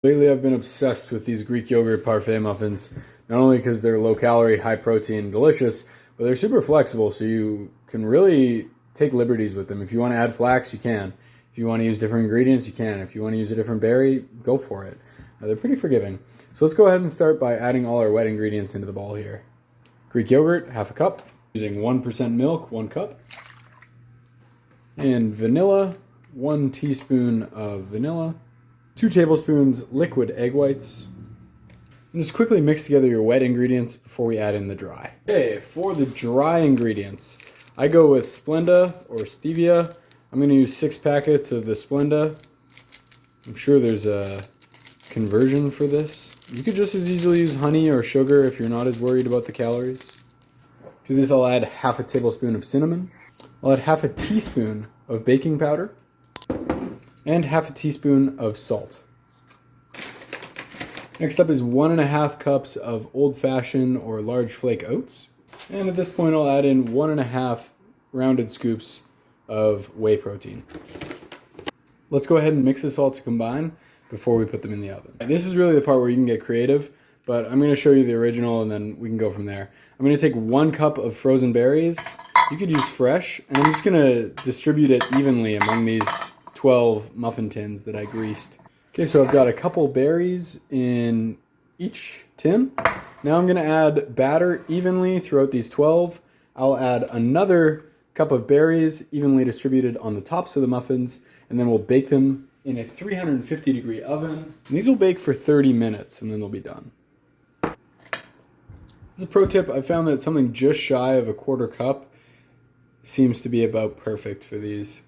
Lately, I've been obsessed with these Greek yogurt parfait muffins, not only because they're low calorie, high protein, delicious, but they're super flexible, so you can really take liberties with them. If you want to add flax, you can. If you want to use different ingredients, you can. If you want to use a different berry, go for it. They're pretty forgiving. So let's go ahead and start by adding all our wet ingredients into the bowl here. Greek yogurt, half a cup. Using 1% milk, 1 cup. And vanilla, 1 teaspoon of vanilla. 2 tablespoons liquid egg whites. And just quickly mix together your wet ingredients before we add in the dry. Okay, for the dry ingredients, I go with Splenda or stevia. I'm going to use 6 packets of the Splenda. I'm sure there's a conversion for this. You could just as easily use honey or sugar if you're not as worried about the calories. To this, I'll add half a tablespoon of cinnamon. I'll add half a teaspoon of baking powder. And half a teaspoon of salt. Next up is 1.5 cups of old-fashioned or large flake oats. And at this point I'll add in 1.5 rounded scoops of whey protein. Let's go ahead and mix this all to combine before we put them in the oven. This is really the part where you can get creative, but I'm going to show you the original and then we can go from there. I'm going to take 1 cup of frozen berries. You could use fresh, and I'm just going to distribute it evenly among these 12 muffin tins that I greased. Okay, so I've got a couple berries in each tin. Now I'm going to add batter evenly throughout these 12. I'll add another cup of berries evenly distributed on the tops of the muffins, and then we'll bake them in a 350-degree oven. And these will bake for 30 minutes, and then they'll be done. As a pro tip, I found that something just shy of a 1/4 cup seems to be about perfect for these.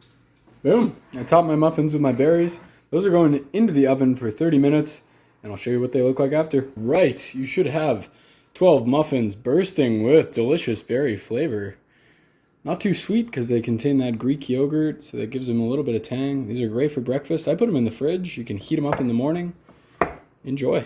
Boom! I topped my muffins with my berries. Those are going into the oven for 30 minutes, and I'll show you what they look like after. Right, you should have 12 muffins bursting with delicious berry flavor. Not too sweet because they contain that Greek yogurt, so that gives them a little bit of tang. These are great for breakfast. I put them in the fridge. You can heat them up in the morning. Enjoy.